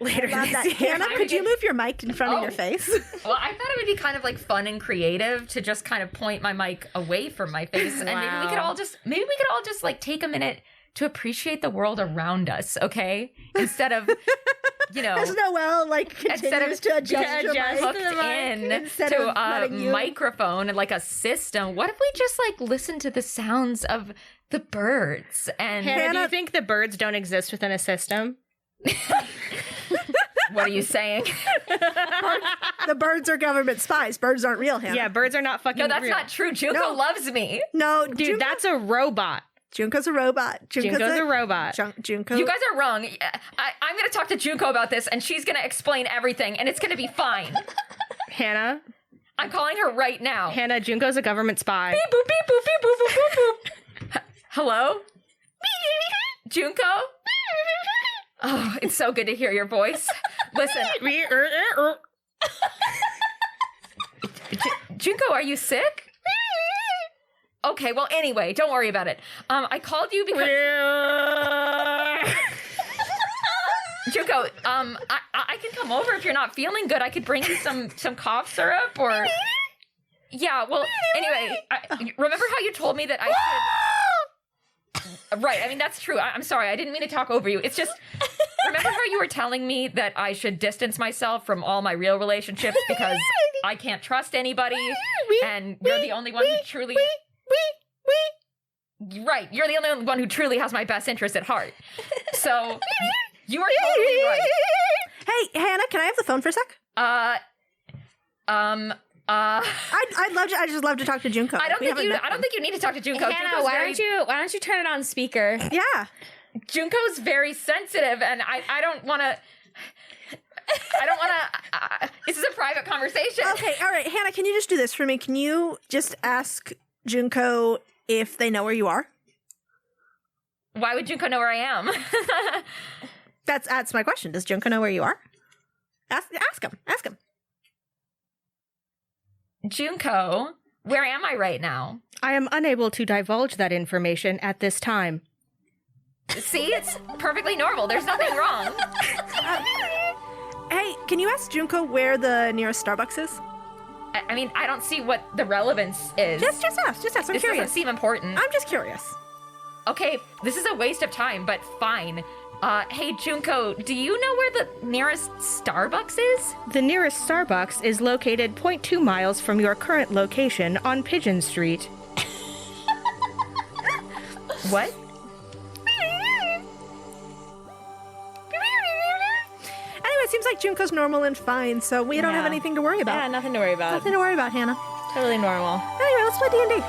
later this year. Hannah, could you move your mic in front of your face? Well, I thought it would be kind of like fun and creative to just kind of point my mic away from my face, and maybe we could all just like take a minute to appreciate the world around us, okay? Instead of, as Noelle continues to adjust your mic hooked in to a microphone and like a system. What if we just like listen to the sounds of the birds? And Hannah, do you think the birds don't exist within a system? What are you saying? The birds are government spies. Birds aren't real, Hannah. Yeah, birds are not fucking real. No, that's not true. Junko loves me. No, dude, that's a robot. Junko's a robot. Junko's a robot. Junko. You guys are wrong. I'm going to talk to Junko about this, and she's going to explain everything, and it's going to be fine. Hannah? I'm calling her right now. Hannah, Junko's a government spy. Beep, boop, beep, boop, beep, boop, boop, boop, boop. Hello? Junko? Oh, it's so good to hear your voice. Listen. Junko, are you sick? Okay, well, anyway, don't worry about it. I called you because... Junko, I can come over if you're not feeling good. I could bring you some cough syrup or... Yeah, well, anyway, remember how you told me that I should... Right, I mean, that's true. I'm sorry, I didn't mean to talk over you. It's just... Remember how you were telling me that I should distance myself from all my real relationships because I can't trust anybody, and you're the only one who truly... Right, you're the only one who truly has my best interest at heart. So, you are totally right. Hey, Hannah, can I have the phone for a sec? I'd just love to talk to Junko. I don't think you need to talk to Junko. Hannah, why don't you turn it on speaker? Yeah. Junko's very sensitive, and I don't want to... this is a private conversation. Okay, all right. Hannah, can you just do this for me? Can you just ask Junko if they know where you are? Why would Junko know where I am? That's my question. Does Junko know where you are? Ask him. Ask him. Junko, where am I right now? I am unable to divulge that information at this time. See, it's perfectly normal. There's nothing wrong. Hey, can you ask Junko where the nearest Starbucks is? I mean, I don't see what the relevance is. Just ask. I'm this curious. Doesn't seem important. I'm just curious. Okay, this is a waste of time, but fine. Hey, Junko, do you know where the nearest Starbucks is? The nearest Starbucks is located 0.2 miles from your current location on Pigeon Street. What? Anyway, it seems like Junko's normal and fine, so we don't have anything to worry about. Yeah, nothing to worry about. Nothing to worry about, Hannah. Totally normal. Anyway, let's play D&D.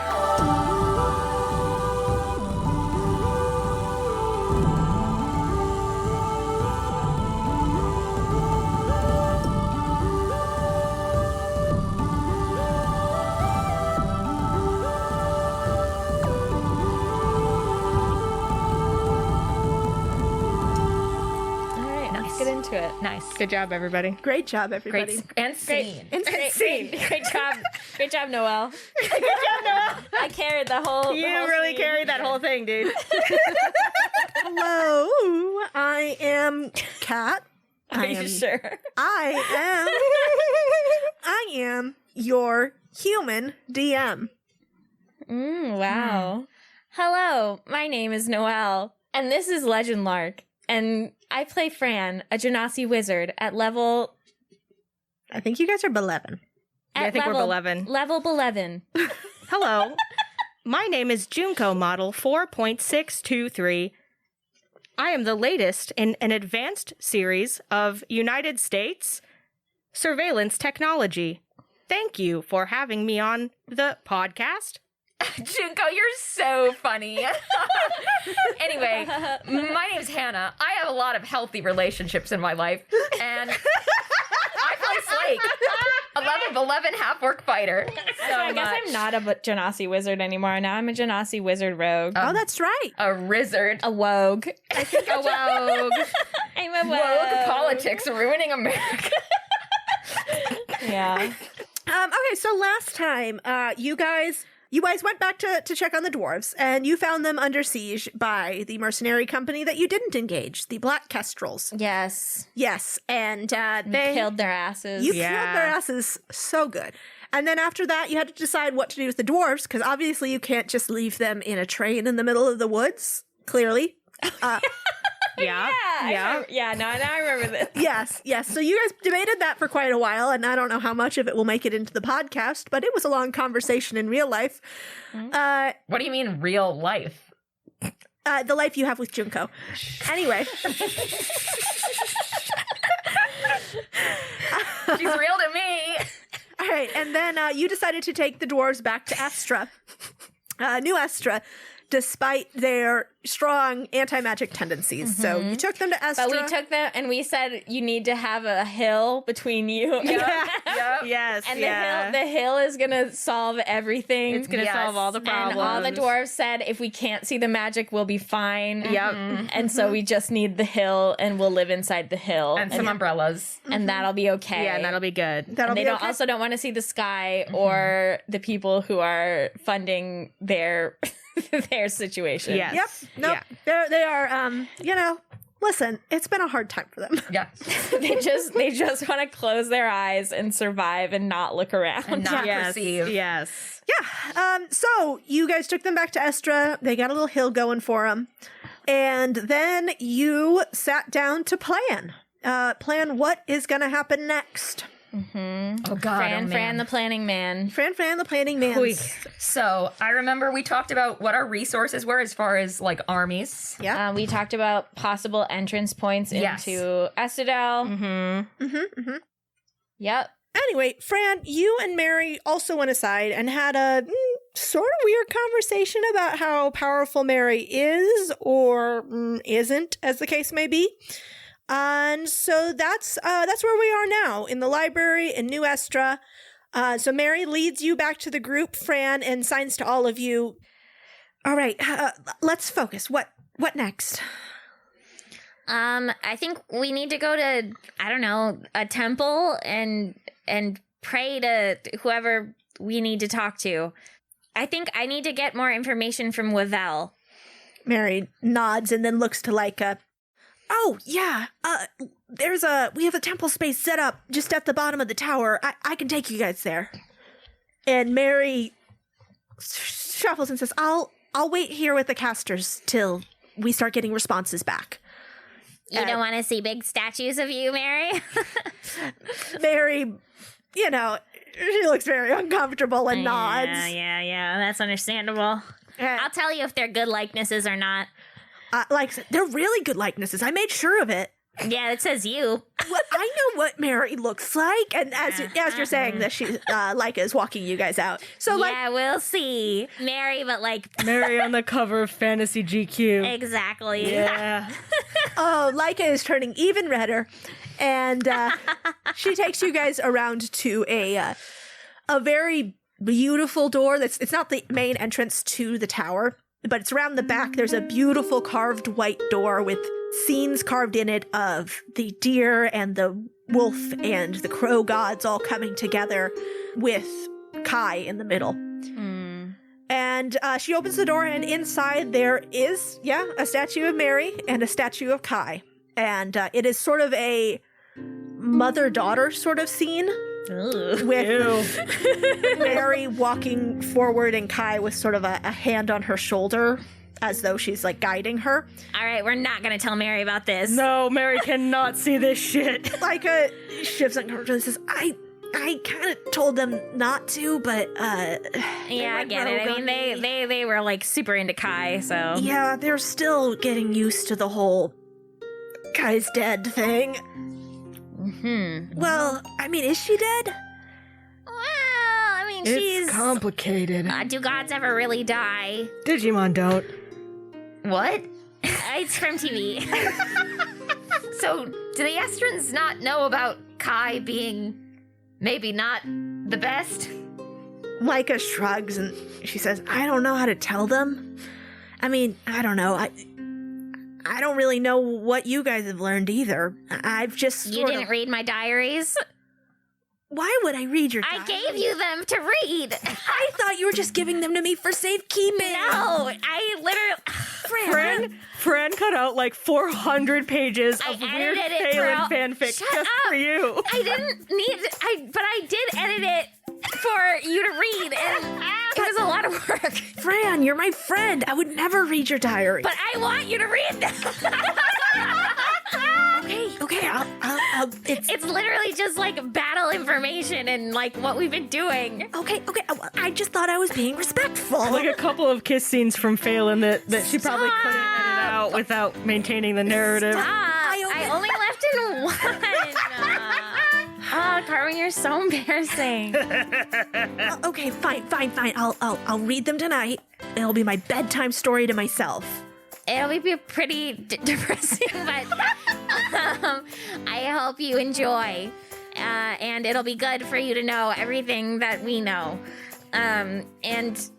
Get into it. Nice. Good job, everybody. Great job, everybody. Great. And scene. Great job. Great job, Noelle. Good job, Noelle. I carried the whole You the whole really scene. carried that whole thing, dude. Hello, I am Kat. Are you sure? I am your human DM. Wow. Hello, my name is Noelle, and this is Legend Lark, and I play Fran, a Genasi wizard at level... I think you guys are 11. Yeah, I think we're 11. Level 11. Hello. My name is Junko Model 4.623. I am the latest in an advanced series of United States surveillance technology. Thank you for having me on the podcast. Junko, you're so funny. Anyway, my name's Hannah. I have a lot of healthy relationships in my life, and I play Slake, a level 11 half-orc fighter. So I guess I'm not a Genasi wizard anymore. Now I'm a Genasi wizard rogue. Oh, that's right. A wizard. A wogue. I think a wogue. I'm a wogue. Wogue politics ruining America. Yeah. Okay, so last time, you guys You guys went back to check on the dwarves, and you found them under siege by the mercenary company that you didn't engage, the Black Kestrels. Yes. Yes, and We they killed their asses. You Yeah. killed their asses so good. And then after that, you had to decide what to do with the dwarves, because obviously you can't just leave them in a train in the middle of the woods, clearly. Yeah. Now I remember this. Yes. So you guys debated that for quite a while, and I don't know how much of it will make it into the podcast, but it was a long conversation in real life. What do you mean real life? The life you have with Junko. Anyway. She's real to me. All right, and then you decided to take the dwarves back to Estra, New Estra, despite their strong anti-magic tendencies. So you took them to Estra. But we took them and we said you need to have a hill between you. Yep. Yes. And yeah. the hill is gonna solve everything. It's gonna Yes. solve all the and problems. all the dwarves said if we can't see the magic, we'll be fine. Yep. And so we just need the hill and we'll live inside the hill. And some umbrellas. and that'll be okay. Yeah, and that'll be good. That'll And they be don't okay. also don't want to see the sky or the people who are funding their their situation. Yes. Yep. Nope. Yeah. They are, listen, it's been a hard time for them. Yeah. they just want to close their eyes and survive and not look around. And not Yes. perceive. Yes. So you guys took them back to Estra. They got a little hill going for them. And then you sat down to plan. Plan what is going to happen next. Oh, God. Fran the planning man. Fran the planning man. Hui. So I remember we talked about what our resources were as far as like armies. Yeah. We talked about possible entrance points Yes. into Estadel. Mm-hmm. Yep. Anyway, Fran, you and Mary also went aside and had a sort of weird conversation about how powerful Mary is or isn't, as the case may be. And so that's where we are now, in the library in New Estra. So Mary leads you back to the group, Fran, and signs to all of you. All right, let's focus. What next? I think we need to go to, I don't know, a temple and pray to whoever we need to talk to. I think I need to get more information from Wavel. Mary nods and then looks to Leica. Oh, yeah. We have a temple space set up just at the bottom of the tower. I can take you guys there. And Mary shuffles and says, I'll wait here with the casters till we start getting responses back. You don't want to see big statues of you, Mary? Mary, she looks very uncomfortable and nods. Yeah, that's understandable. I'll tell you if they're good likenesses or not. They're really good likenesses. I made sure of it. Yeah, it says you. What I know what Mary looks like, and as you're saying this, she Leica is walking you guys out. So Yeah, we'll see. Mary, but Mary on the cover of Fantasy GQ. exactly. Yeah. Leica is turning even redder, and she takes you guys around to a very beautiful door. It's not the main entrance to the tower, but it's around the back. There's a beautiful carved white door with scenes carved in it of the deer and the wolf and the crow gods all coming together with Kai in the middle. And she opens the door, and inside there is, a statue of Mary and a statue of Kai. And it is sort of a mother-daughter sort of scene with Mary walking forward and Kai with sort of a hand on her shoulder as though she's like guiding her. All right, we're not going to tell Mary about this. No, Mary cannot see this shit. Leica shifts and says, I kind of told them not to, but Yeah, I get it. I mean, they were like super into Kai, so. yeah, they're still getting used to the whole Kai's dead thing. Well, I mean, is she dead? Well, I mean, she's. It's complicated. Do gods ever really die? Digimon don't. What? It's from TV. So do the Estrans not know about Kai being maybe not the best? Leica shrugs and she says, I don't know how to tell them. I mean, I don't know. I don't really know what you guys have learned either. I've just You didn't read my diaries? Why would I read your I diary? gave you them to read. I thought you were just giving them to me for safekeeping. No, I literally. Fran cut out like 400 pages I of weird edited it, Phelan bro. fanfic Shut just up. for you. I didn't need. But I did edit it for you to read, and it was a lot of work. Fran, you're my friend. I would never read your diary. But I want you to read them. okay, I'll It's literally just like battle information and like what we've been doing. okay. I just thought I was being respectful. Like a couple of kiss scenes from Phelan that she probably couldn't edit out without maintaining the narrative. I only left in one. Oh, Carmen, you're so embarrassing. Okay, fine. I'll read them tonight. It'll be my bedtime story to myself. It'll be pretty depressing, but I hope you enjoy. And it'll be good for you to know everything that we know. And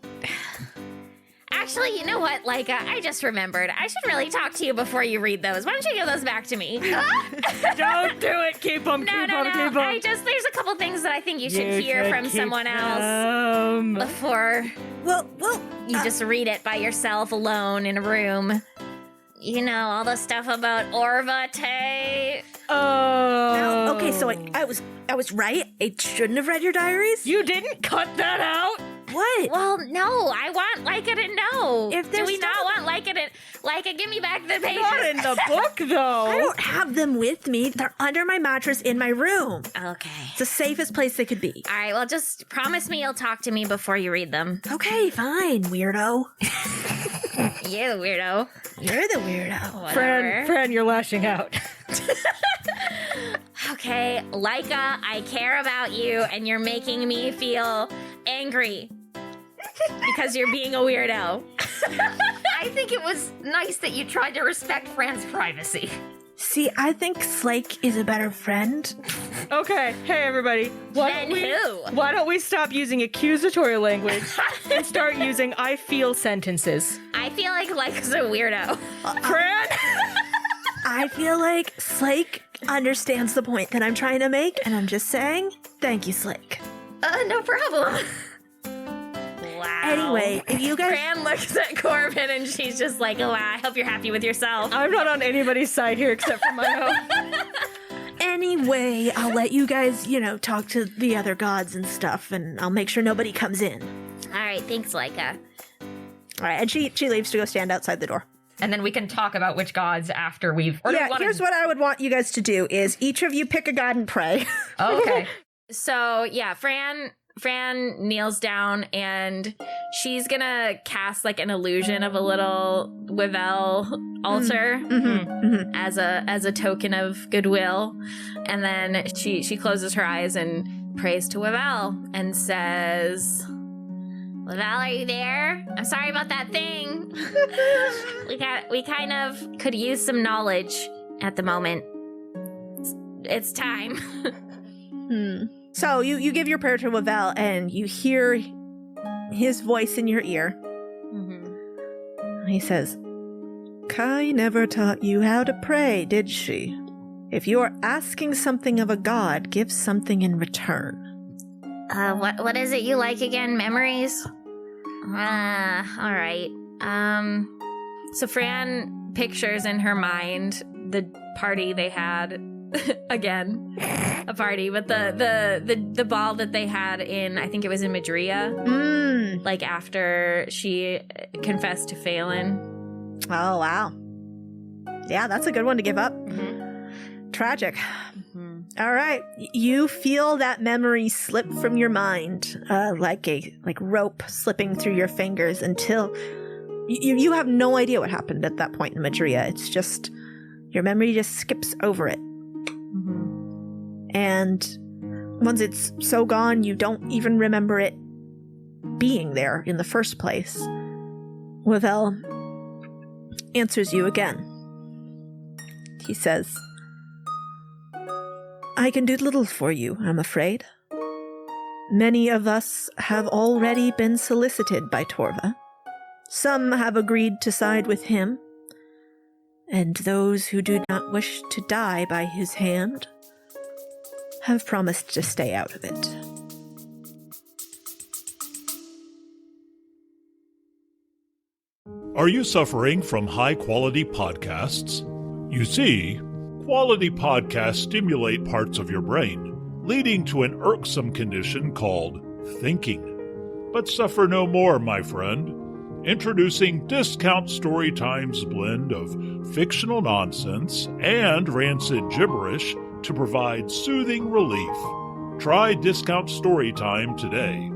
actually, you know what? Like, I just remembered. I should really talk to you before you read those. Why don't you give those back to me? Don't do it. Keep them. No. There's a couple things that I think you should hear from someone else before Well, you just read it by yourself alone in a room. You know, all the stuff about Orvate. Oh. okay. So I was right. I shouldn't have read your diaries. You didn't cut that out? What? Well, no, I want Leica to know. If Do there's we not stuff- want Leica to... Leica, give me back the pages. Not in the book, though. I don't have them with me. They're under my mattress in my room. Okay. It's the safest place they could be. All right, well, just promise me you'll talk to me before you read them. Okay, fine, weirdo. You're the weirdo. You're the weirdo. Whatever. Fran, you're lashing out. Okay, Leica, I care about you, and you're making me feel angry because you're being a weirdo. I think it was nice that you tried to respect Fran's privacy. See, I think Slake is a better friend. Okay, hey everybody. Then who? Why don't we stop using accusatory language and start using I feel sentences? I feel like Leica's a weirdo. Fran? I feel like Slake understands the point that I'm trying to make, and I'm just saying, thank you, Slake. No problem. Wow. Anyway, if you guys... Fran looks at Corbin and she's just like, oh, wow, I hope you're happy with yourself. I'm not on anybody's side here except for my own. Anyway, I'll let you guys, talk to the other gods and stuff, and I'll make sure nobody comes in. All right, thanks, Leica. All right, and she leaves to go stand outside the door. And then we can talk about which gods after we've... Or do we Yeah, wanna- here's what I would want you guys to do is each of you pick a god and pray. Oh, okay. So, yeah, Fran kneels down and she's gonna cast like an illusion of a little Wivel altar as a token of goodwill. And then she closes her eyes and prays to Wivel and says, Wivel, are you there? I'm sorry about that thing. we kind of could use some knowledge at the moment. It's time. So you give your prayer to Wavel, and you hear his voice in your ear. He says, Kai never taught you how to pray, did she? If you are asking something of a god, give something in return. What is it you like again? Memories? All right. So Fran pictures in her mind the party they had again. A party, but the ball that they had in, I think it was in Madria, like after she confessed to Phelan. Oh, wow. Yeah, that's a good one to give up. Tragic. All right. You feel that memory slip from your mind, like rope slipping through your fingers until you have no idea what happened at that point in Madria. It's just, your memory just skips over it. And once it's so gone, you don't even remember it being there in the first place. Wavel answers you again. He says, I can do little for you, I'm afraid. Many of us have already been solicited by Torva. Some have agreed to side with him, and those who do not wish to die by his hand have promised to stay out of it. Are you suffering from high-quality podcasts? You see, quality podcasts stimulate parts of your brain, leading to an irksome condition called thinking. But suffer no more, my friend. Introducing Discount Storytime's blend of fictional nonsense and rancid gibberish to provide soothing relief. Try Discount Storytime today.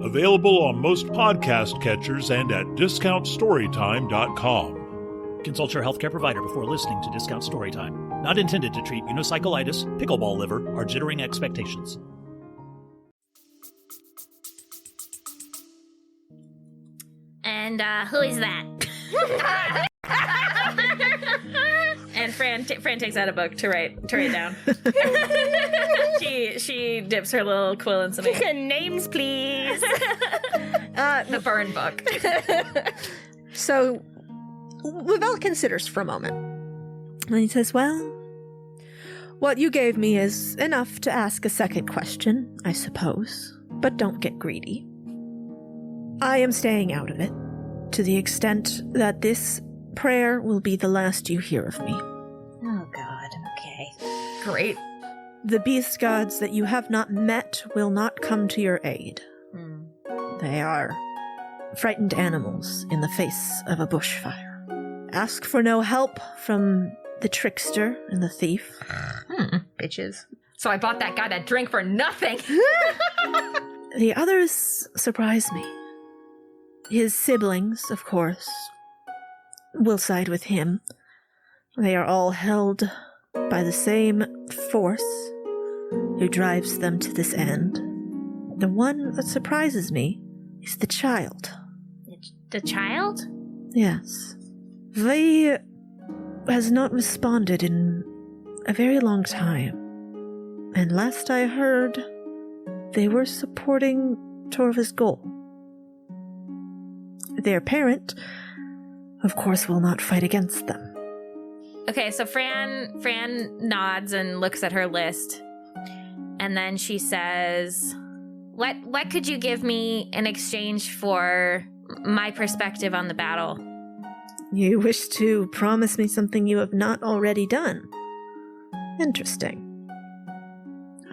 Available on most podcast catchers and at discountstorytime.com. Consult your healthcare provider before listening to Discount Storytime. Not intended to treat unicyclitis, pickleball liver, or jittering expectations. And who is that? And Fran takes out a book to write down. she dips her little quill in some ink. Names, please. The burn book. So, Lavelle considers for a moment. And he says, well, what you gave me is enough to ask a second question, I suppose. But don't get greedy. I am staying out of it, to the extent that this prayer will be the last you hear of me. Oh, God. Okay. Great. The beast gods that you have not met will not come to your aid. They are frightened animals in the face of a bushfire. Ask for no help from the trickster and the thief. Bitches. So I bought that guy that drink for nothing. The others surprise me. His siblings, of course, will side with him. They are all held by the same force who drives them to this end. The one that surprises me is the child. The child? Yes. They has not responded in a very long time. And last I heard, they were supporting Torva's goal. Their parent, of course, will not fight against them. Okay, so Fran nods and looks at her list. And then she says, What could you give me in exchange for my perspective on the battle? You wish to promise me something you have not already done. Interesting.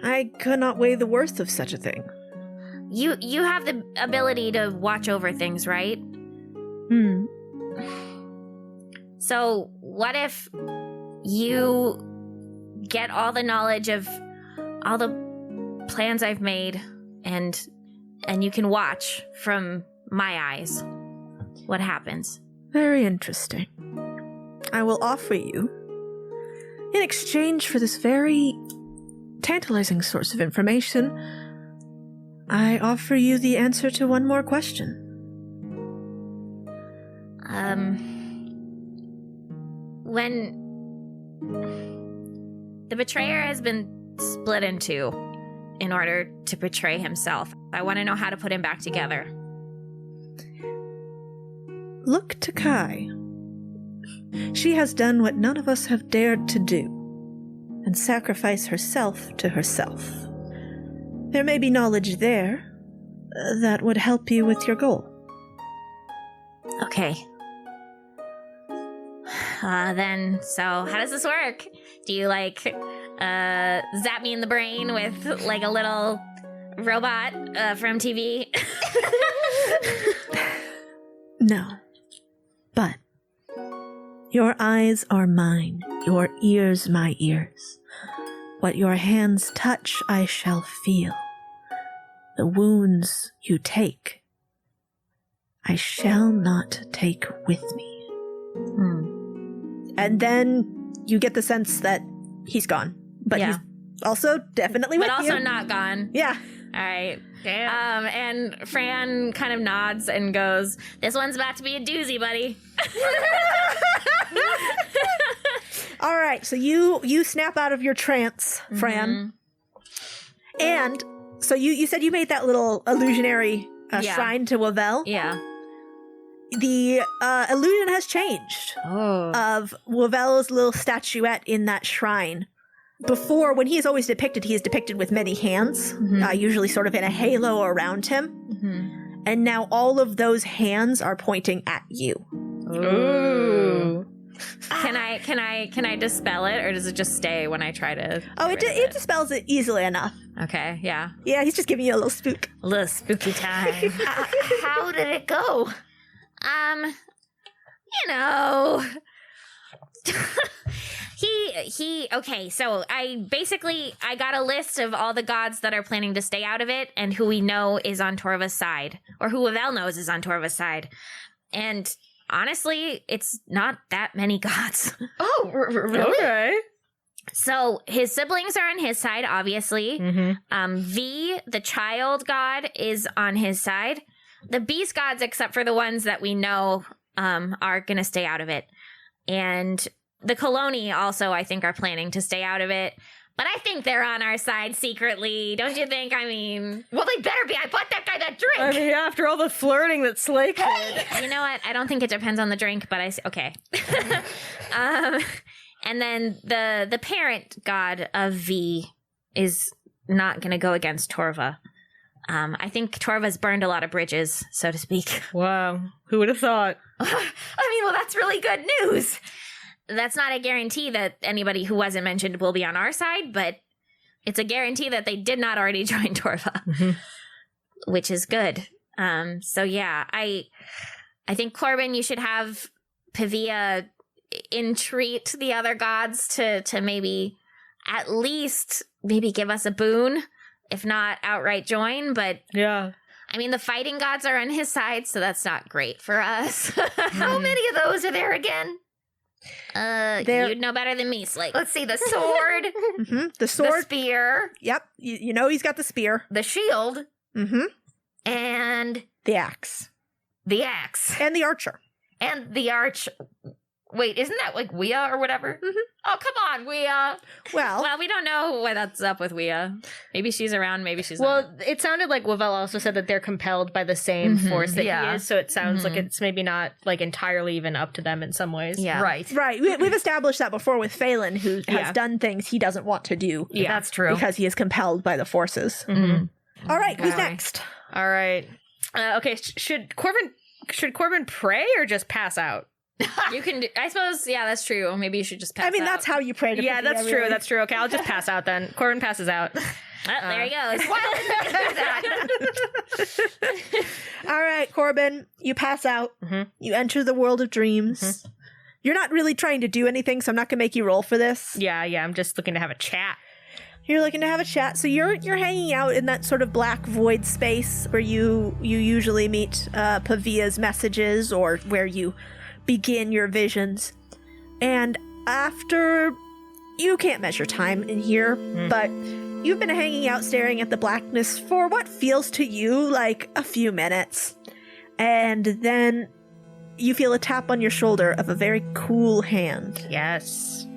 I could not weigh the worth of such a thing. You have the ability to watch over things, right? So what if you get all the knowledge of all the plans I've made and you can watch from my eyes what happens? Very interesting. I will offer you, in exchange for this very tantalizing source of information, I offer you the answer to one more question. When the betrayer has been split in two in order to betray himself, I want to know how to put him back together. Look to Kai. She has done what none of us have dared to do, and sacrifice herself to herself. There may be knowledge there that would help you with your goal. Okay. Then, so how does this work? Do you, zap me in the brain with, a little robot from TV? No. But your eyes are mine, your ears my ears. What your hands touch, I shall feel. The wounds you take, I shall not take with me. And then you get the sense that he's gone, but he's also definitely with you. But also not gone. Yeah. All right. Damn. And Fran kind of nods and goes, "This one's about to be a doozy, buddy." All right, so you snap out of your trance, Fran. And so you said you made that little illusionary shrine to Wavell. Yeah. The illusion has changed of Wavell's little statuette in that shrine. before, when he is always depicted, he is depicted with many hands, usually sort of in a halo around him. And now all of those hands are pointing at you. Ooh. Can I dispel it, or does it just stay when I try to? It dispels it easily enough. Okay, yeah. Yeah, he's just giving you a little spook. A little spooky time. How did it go? Okay, so I got a list of all the gods that are planning to stay out of it and who we know is on Torva's side, or who Wavel knows is on Torva's side. And honestly, it's not that many gods. Oh, really? Okay. So his siblings are on his side, obviously. V, the child god, is on his side. The beast gods, except for the ones that we know, are going to stay out of it. And the Coloni also, I think, are planning to stay out of it. But I think they're on our side secretly. Don't you think? I mean... Well, they better be. I bought that guy that drink. I mean, after all the flirting that Slake did. You know what? I don't think it depends on the drink, but okay. And then the parent god of V is not going to go against Torva. I think Torva's burned a lot of bridges, so to speak. Wow. Who would have thought? Well, that's really good news. That's not a guarantee that anybody who wasn't mentioned will be on our side, but it's a guarantee that they did not already join Torva, which is good. So yeah, I think Corbin, you should have Pavilla entreat the other gods to maybe at least give us a boon, if not outright join. But Yeah. I mean, the fighting gods are on his side, so that's not great for us. How many of those are there again? You'd know better than me, Slake. Let's see. The sword. The sword. The spear. Yep. You know he's got the spear. The shield. And The axe. the axe. And the archer. And the arch. Wait, isn't that like Wea or whatever? Oh, come on, Wea. Well, Well, we don't know what's up with Wea. Maybe she's around, maybe she's not. Well, it sounded like Wavel also said that they're compelled by the same force that Yeah. he is, so it sounds like it's maybe not like entirely even up to them in some ways. Yeah. Right. right. We've established that before with Phelan, who has Yeah. done things he doesn't want to do. Yeah. That's true. Because he is compelled by the forces. All right, who's next? All right. Okay, should Corbin pray or just pass out? You can I suppose, yeah, that's true. Maybe you should just pass I mean, out. that's how you pray to Yeah, Pavilla, that's true. really. That's true. Okay, I'll just pass out then. Corbin passes out. There he goes. All right, Corbin, you pass out. You enter the world of dreams. You're not really trying to do anything, so I'm not going to make you roll for this. Yeah, I'm just looking to have a chat. You're looking to have a chat. So you're hanging out in that sort of black void space where you usually meet Pavilla's messages, or where you begin your visions. And after, you can't measure time in here, but you've been hanging out staring at the blackness for what feels to you like a few minutes. And then you feel a tap on your shoulder of a very cool hand. Yes.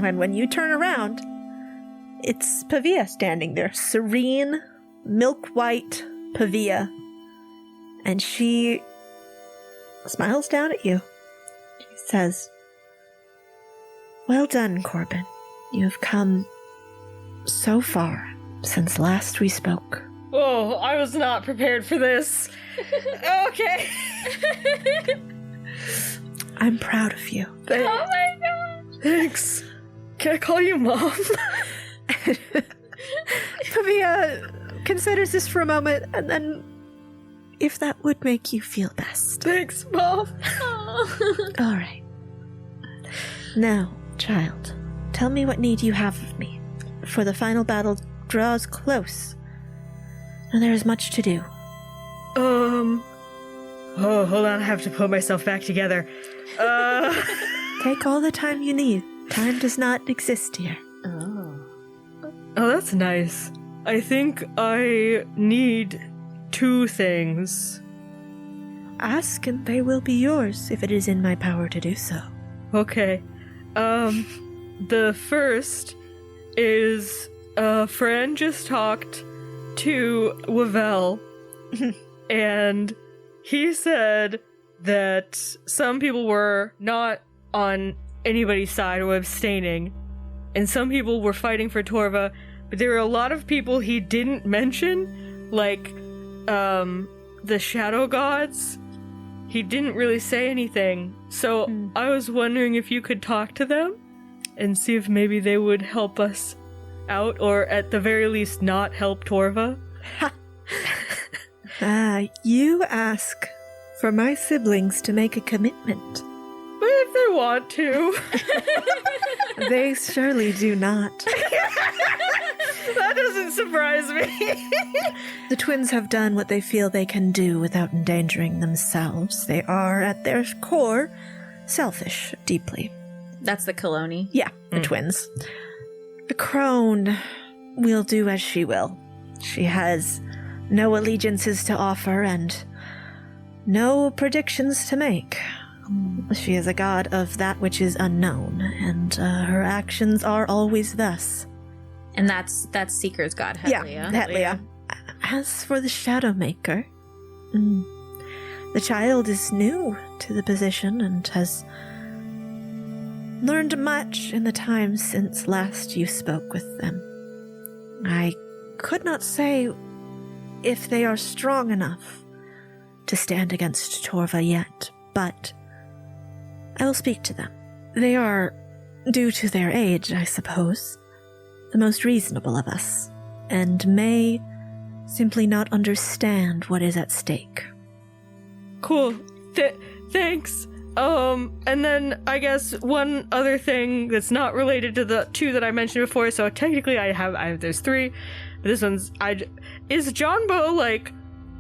And when you turn around, it's Pavilla standing there, serene, milk-white Pavilla. And she smiles down at you. She says, "Well done, Corbin. You have come so far since last we spoke." Oh, I was not prepared for this. Okay. I'm proud of you. Oh my god. Thanks. Can I call you Mom? Pavilla considers this for a moment, and then, if that would make you feel best. Thanks, Mom. All right. Now, child, tell me what need you have of me, for the final battle draws close, and there is much to do. Oh, hold on. I have to put myself back together. Take all the time you need. Time does not exist here. Oh, that's nice. I think I need 2 things. Ask, and they will be yours if it is in my power to do so. Okay. The first is Fran just talked to Wavel, and he said that some people were not on anybody's side or abstaining, and some people were fighting for Torva, but there were a lot of people he didn't mention, like the shadow gods. He didn't really say anything, so I was wondering if you could talk to them and see if maybe they would help us out, or at the very least not help Torva. You ask for my siblings to make a commitment. But if they want to. They surely do not. That doesn't surprise me. The twins have done what they feel they can do without endangering themselves. They are, at their core, selfish, deeply. That's the Coloni. Yeah, the twins. The crone will do as she will. She has no allegiances to offer and no predictions to make. She is a god of that which is unknown, and her actions are always thus. And that's Seeker's god, Hetlia. Yeah, Hetlia. As for the Shadowmaker, the child is new to the position and has learned much in the time since last you spoke with them. I could not say if they are strong enough to stand against Torva yet, but I will speak to them. They are, due to their age, I suppose, the most reasonable of us, and may simply not understand what is at stake. Cool. Thanks. And then I guess one other thing that's not related to the two that I mentioned before, so technically there's three, but this one's, is Johnbo, like,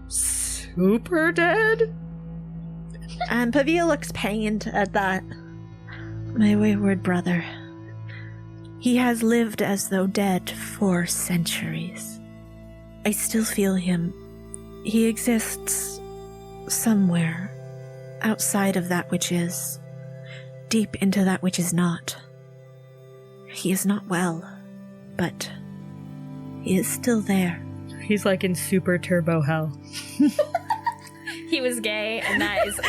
super dead? And Pavilla looks pained at that. My wayward brother. He has lived as though dead for centuries. I still feel him. He exists somewhere outside of that which is, deep into that which is not. He is not well, but he is still there. He's like in super turbo hell. He was gay, and that is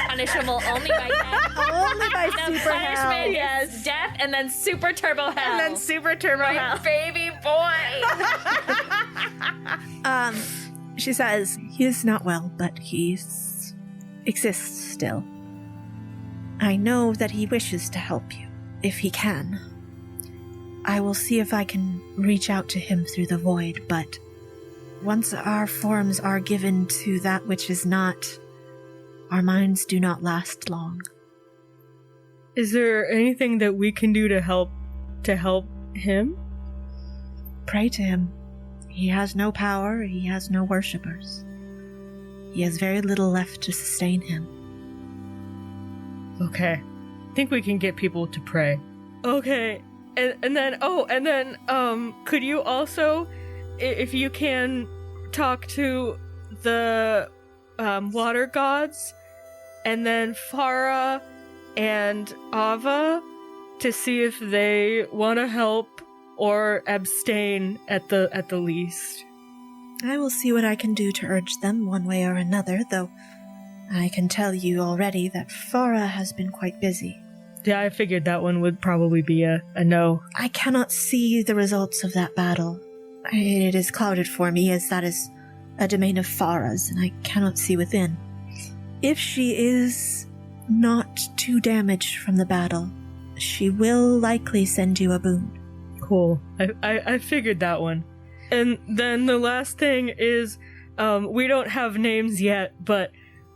punishable only by death. Only by The super punishment hell. is death, and then super turbo hell. And then super turbo hell. Baby boy. She says, he is not well, but he exists still. I know that he wishes to help you, if he can. I will see if I can reach out to him through the void, but once our forms are given to that which is not, our minds do not last long. Is there anything that we can do to help him? Pray to him. He has no power, he has no worshippers. He has very little left to sustain him. Okay. I think we can get people to pray. Okay. And then could you also, if you can, talk to the water gods, and then Farah and Ava, to see if they want to help or abstain at the least. I will see what I can do to urge them one way or another, though I can tell you already that Farah has been quite busy. Yeah, I figured that one would probably be a no. I cannot see the results of that battle. It is clouded for me, as that is a domain of Farah's, and I cannot see within. If she is not too damaged from the battle, she will likely send you a boon. Cool. I figured that one. And then the last thing is, we don't have names yet, but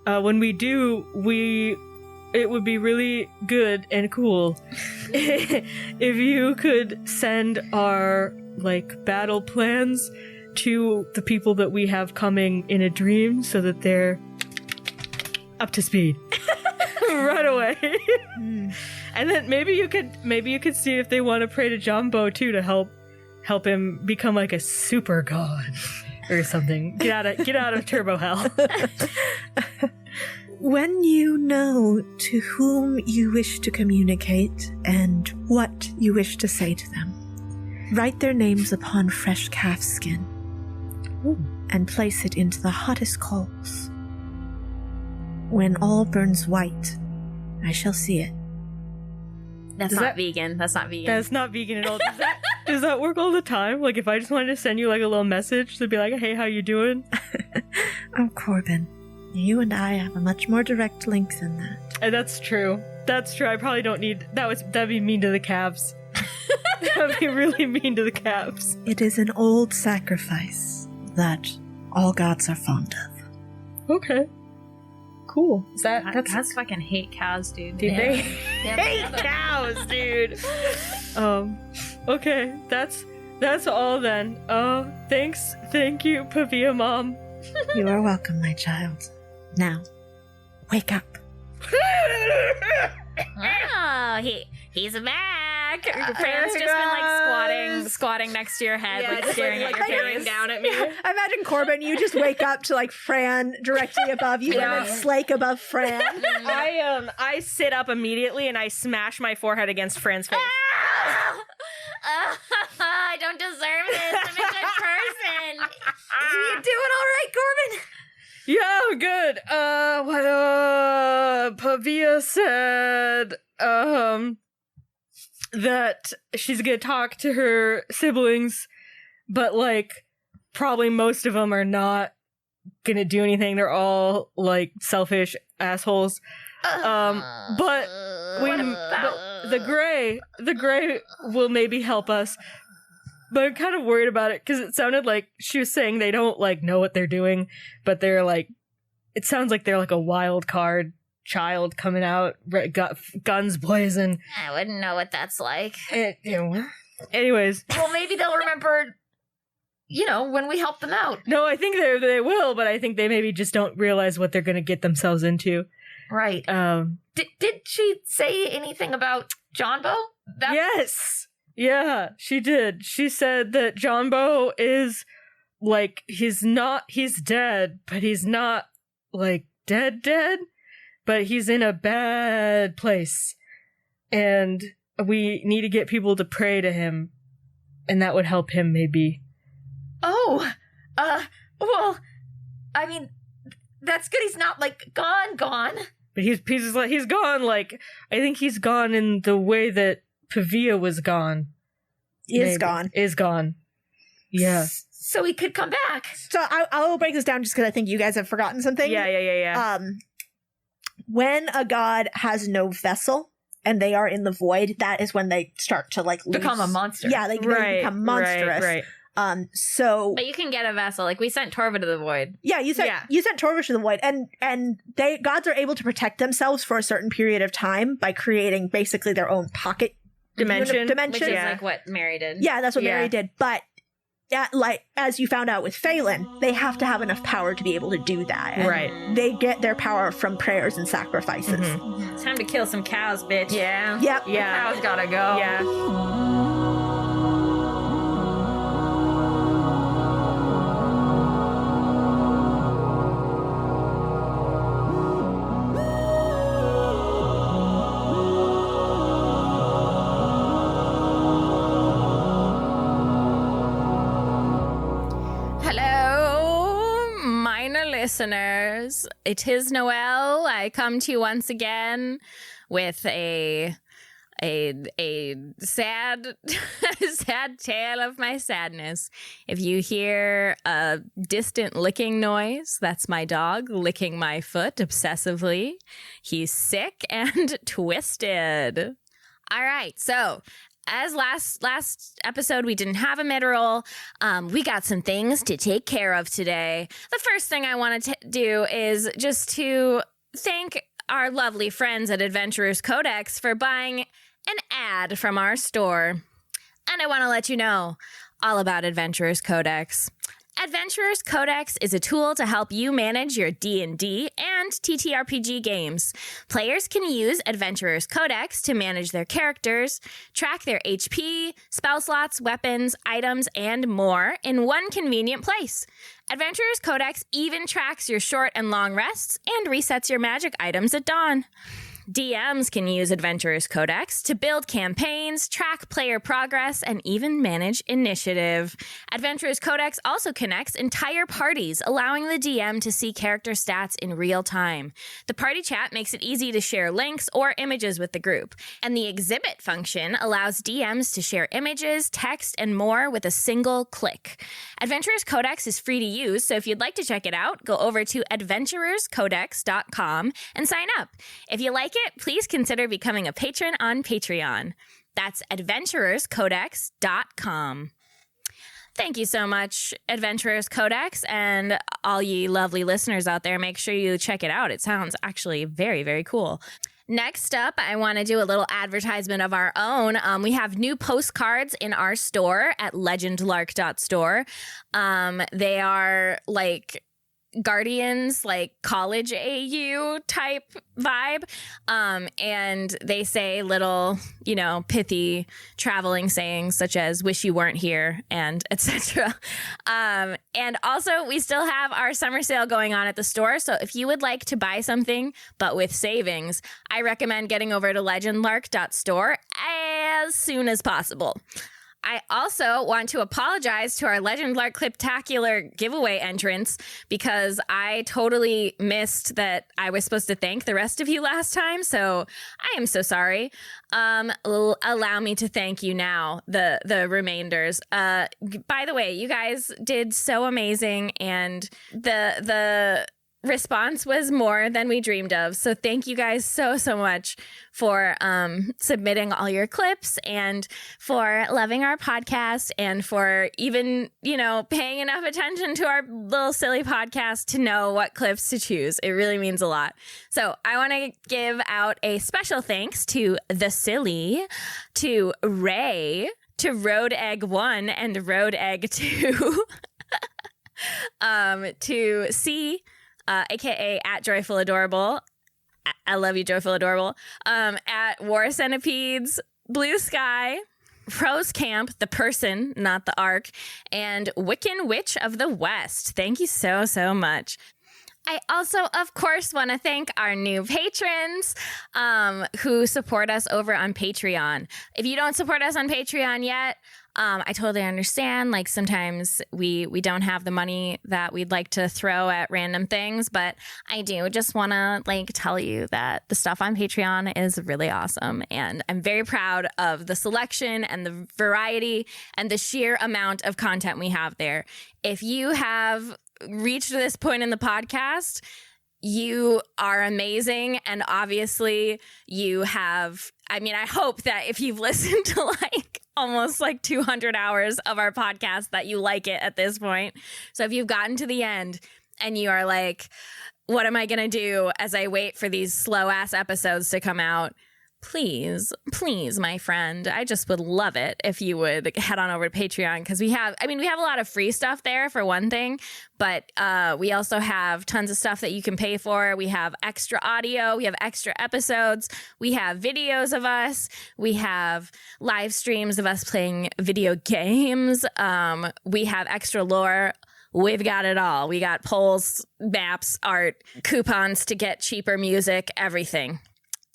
when we do, it would be really good and cool if you could send our, like, battle plans to the people that we have coming in a dream so that they're up to speed right away. And then maybe you could see if they want to pray to Jumbo too, to help him become like a super god or something. Get out of turbo hell. When you know to whom you wish to communicate and what you wish to say to them, write their names upon fresh calf skin and place it into the hottest coals. When all burns white, I shall see it. That's not vegan. That's not vegan. That's not vegan at all. Does that work all the time? Like, if I just wanted to send you, like, a little message to be like, hey, how you doing? Oh, Corbin, you and I have a much more direct link than that. And that's true. That's true. I probably don't need... That'd be mean to the calves. That'd be really mean to the calves. It is an old sacrifice that all gods are fond of. Okay. Cool. Cats fucking hate cows, dude. Dude, they hate cows, dude. Okay, that's all then. Thanks. Thank you, Pavilla Mom. You are welcome, my child. Now, wake up. Oh, he's back. Fran's just been like squatting next to your head, like staring at your face. Down at me. Imagine Corbin, you just wake up to like Fran directly above you and then Slake above Fran. I sit up immediately and I smash my forehead against Fran's face. I don't deserve this. I'm a good person. You doing all right, Corbin? Yeah, I'm good. Pavilla said, that she's gonna talk to her siblings, but, like, probably most of them are not gonna do anything. They're all, like, selfish assholes. But the Gray will maybe help us. But I'm kind of worried about it, because it sounded like she was saying they don't, like, know what they're doing, but they're, like, it sounds like they're, like, a wild card child coming out, guns blazing. I wouldn't know what that's like. Anyways. Well, maybe they'll remember, when we help them out. No, I think they will, but I think they maybe just don't realize what they're going to get themselves into. Right. Did she say anything about John Bow? Yes. Yeah, she did. She said that John Bow is, like, he's dead, but he's not, like, dead, but he's in a bad place. And we need to get people to pray to him, and that would help him, maybe. Oh, well, I mean, that's good. He's not, like, gone. But he's gone, like, I think he's gone in the way that Pavilla was gone. Is gone. Yeah. So he could come back. So I'll break this down just because I think you guys have forgotten something. Yeah. When a god has no vessel and they are in the void, that is when they start to like become a monster. Yeah, they become monstrous. Right. But you can get a vessel. Like, we sent Torva to the void. Yeah, you sent Torva to the void, and gods are able to protect themselves for a certain period of time by creating basically their own pocket dimension, which is like what Mary did. Yeah, that's what Mary did. But like, as you found out with Phelan, they have to have enough power to be able to do that. And right. They get their power from prayers and sacrifices. Mm-hmm. It's time to kill some cows, bitch. Yeah. Yep. Yeah. Cows gotta go. Yeah. Listeners, it is Noel. I come to you once again with a sad sad tale of my sadness. If you hear a distant licking noise, that's my dog licking my foot obsessively. He's sick and twisted. All right, so as last episode, we didn't have a mid-roll. We got some things to take care of today. The first thing I want to do is just to thank our lovely friends at Adventurers Codex for buying an ad from our store. And I want to let you know all about Adventurers Codex. Adventurers Codex is a tool to help you manage your D&D and TTRPG games. Players can use Adventurers Codex to manage their characters, track their HP, spell slots, weapons, items, and more in one convenient place. Adventurers Codex even tracks your short and long rests and resets your magic items at dawn. DMs can use Adventurer's Codex to build campaigns, track player progress, and even manage initiative. Adventurer's Codex also connects entire parties, allowing the DM to see character stats in real time. The party chat makes it easy to share links or images with the group, and the exhibit function allows DMs to share images, text, and more with a single click. Adventurer's Codex is free to use, so if you'd like to check it out, go over to adventurerscodex.com and sign up. If you like it, please consider becoming a patron on Patreon. That's adventurerscodex.com. Thank you so much, Adventurers Codex, and all ye lovely listeners out there. Make sure you check it out. It sounds actually very, very cool. Next up, I want to do a little advertisement of our own. We have new postcards in our store at legendlark.store. They are like Guardians, like college AU type vibe. And they say little, pithy traveling sayings such as wish you weren't here and etc. And also we still have our summer sale going on at the store. So if you would like to buy something, but with savings, I recommend getting over to legendlark.store as soon as possible. I also want to apologize to our Legend Lark Cliptacular giveaway entrants because I totally missed that I was supposed to thank the rest of you last time. So I am so sorry. Allow me to thank you now, the remainders. By the way, you guys did so amazing, and the response was more than we dreamed of. So thank you guys so much for submitting all your clips and for loving our podcast and for even, paying enough attention to our little silly podcast to know what clips to choose. It really means a lot. So I want to give out a special thanks to The Silly, to Ray, to Road Egg 1 and Road Egg 2, to C, aka at Joyful Adorable. I love you, Joyful Adorable. At War Centipedes, Blue Sky, Rose Camp, the person, not the arc, and Wiccan Witch of the West. Thank you so much. I also, of course, want to thank our new patrons who support us over on Patreon. If you don't support us on Patreon yet, I totally understand. Like sometimes we don't have the money that we'd like to throw at random things, but I do just want to tell you that the stuff on Patreon is really awesome. And I'm very proud of the selection and the variety and the sheer amount of content we have there. If you have reached this point in the podcast, you are amazing. And obviously you have, I hope that if you've listened to almost 200 hours of our podcast that you like it at this point. So if you've gotten to the end and you are what am I going to do as I wait for these slow ass episodes to come out? Please, my friend, I just would love it if you would head on over to Patreon, because we have a lot of free stuff there for one thing, but we also have tons of stuff that you can pay for. We have extra audio, we have extra episodes, we have videos of us, we have live streams of us playing video games, we have extra lore. We've got it all. We got polls, maps, art, coupons to get cheaper music, everything.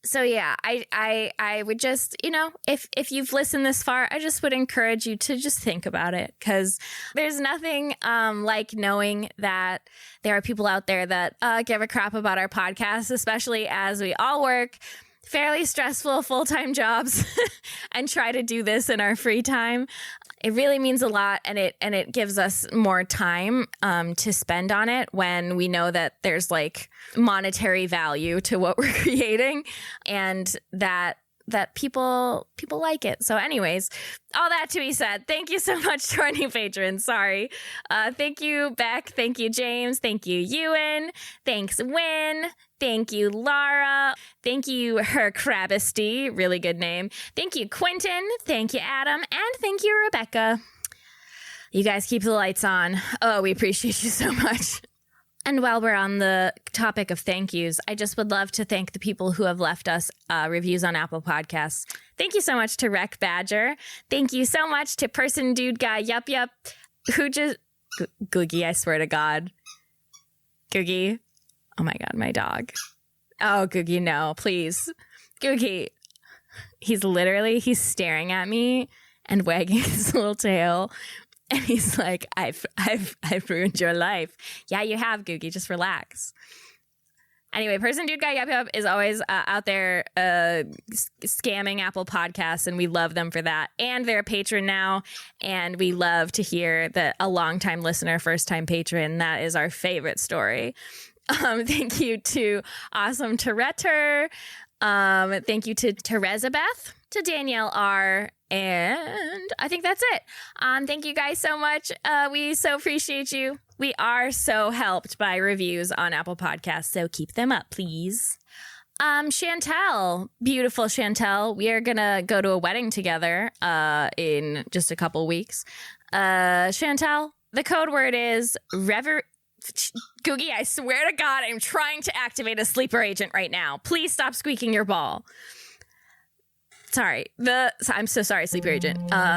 So yeah, I would just, if you've listened this far, I just would encourage you to just think about it, because there's nothing like knowing that there are people out there that give a crap about our podcast, especially as we all work fairly stressful full-time jobs and try to do this in our free time. It really means a lot, and it gives us more time to spend on it when we know that there's monetary value to what we're creating, and that people like it. So anyways, all that to be said, thank you so much to our new patrons. Sorry. Thank you, Beck. Thank you, James. Thank you, Ewan. Thanks, Win. Thank you, Lara. Thank you, Her Crabesty. Really good name. Thank you, Quentin. Thank you, Adam. And thank you, Rebecca. You guys keep the lights on. Oh, we appreciate you so much. And while we're on the topic of thank yous, I just would love to thank the people who have left us reviews on Apple Podcasts. Thank you so much to Rec Badger. Thank you so much to Person Dude Guy Yup, who just... Googie, I swear to God. Googie. Oh my God, my dog. Oh, Googie, no, please. Googie. He's staring at me and wagging his little tail. And he's like, I've ruined your life. Yeah, you have, Googie. Just relax. Anyway, Person Dude Guy Yup Yup is always out there scamming Apple Podcasts, and we love them for that. And they're a patron now, and we love to hear that a longtime listener, first-time patron. That is our favorite story. Thank you to Awesome Toretter. Thank you to Teresa Beth, to Danielle R., and I think that's it. Thank you guys so much. We so appreciate you. We are so helped by reviews on Apple Podcasts, so keep them up, please. Chantel, beautiful Chantel, we are gonna go to a wedding together in just a couple weeks. Chantel, the code word is Googie, I swear to God, I'm trying to activate a sleeper agent right now. Please stop squeaking your ball. Sorry. I'm so sorry, sleeper agent. The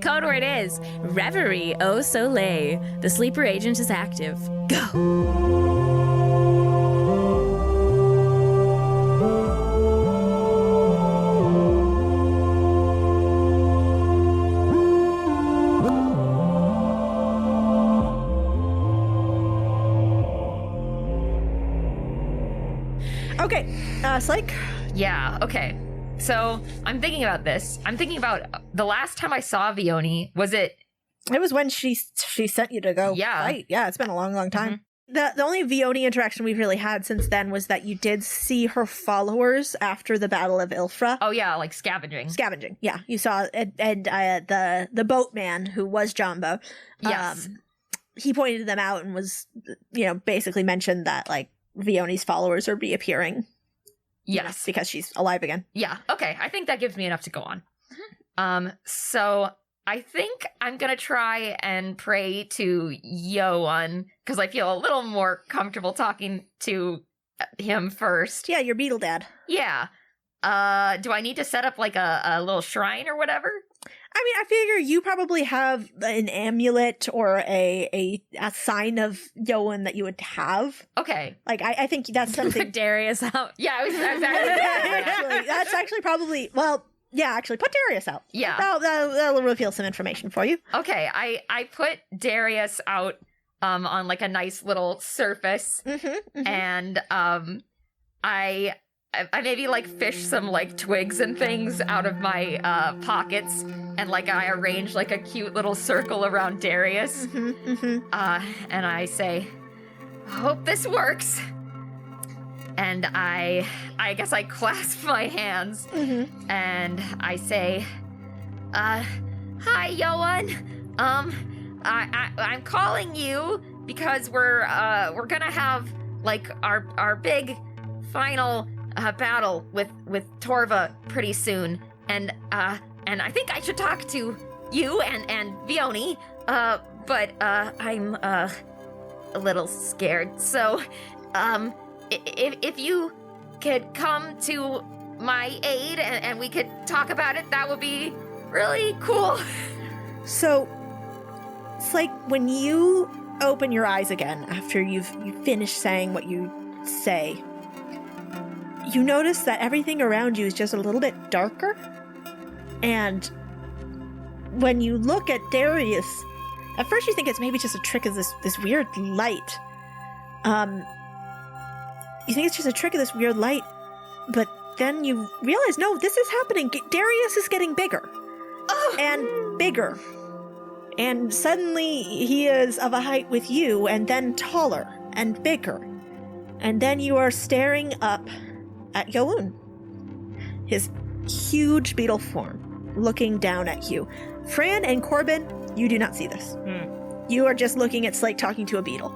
code word is Reverie au Soleil. The sleeper agent is active. Go. Okay, Slake? Yeah, okay. So I'm thinking about this. I'm thinking about the last time I saw Vioni. Was it? It was when she sent you to go fight. Yeah, it's been a long, long time. Mm-hmm. The only Vioni interaction we've really had since then was that you did see her followers after the Battle of Ilfra. Oh yeah, like scavenging. Scavenging, yeah. You saw the boatman who was Jumbo. Yes. He pointed them out and was, basically mentioned that like Vioni's followers are reappearing. Yes. Because she's alive again. Yeah. Okay. I think that gives me enough to go on. So I think I'm going to try and pray to Yoan because I feel a little more comfortable talking to him first. Yeah, your beetle dad. Yeah. Do I need to set up like a little shrine or whatever? I mean, I figure you probably have an amulet or a sign of Yoan that you would have. Okay. Like, I think that's something. Put Darius out. Yeah, I was actually, that's actually probably, well, yeah, actually, put Darius out. Yeah. That'll reveal some information for you. Okay, I put Darius out on like a nice little surface, and I maybe like fish some like twigs and things out of my pockets, and like I arrange like a cute little circle around Darius, and I say, "Hope this works." And I guess I clasp my hands, and I say, "Hi, Yoan. I'm calling you because we're gonna have like our big final." Battle with Torva pretty soon, and I think I should talk to you and Vioni, but I'm a little scared. So, if you could come to my aid and we could talk about it, that would be really cool. So, it's like when you open your eyes again after you've finished saying what you say. You notice that everything around you is just a little bit darker. And when you look at Darius, at first you think it's maybe just a trick of this weird light. You think it's just a trick of this weird light, but then you realize, no, this is happening. Darius is getting bigger. And bigger. And suddenly he is of a height with you, and then taller and bigger. And then you are staring up at Youn, his huge beetle form, looking down at you. Fran and Corbin, you do not see this. You are just looking at Slate talking to a beetle.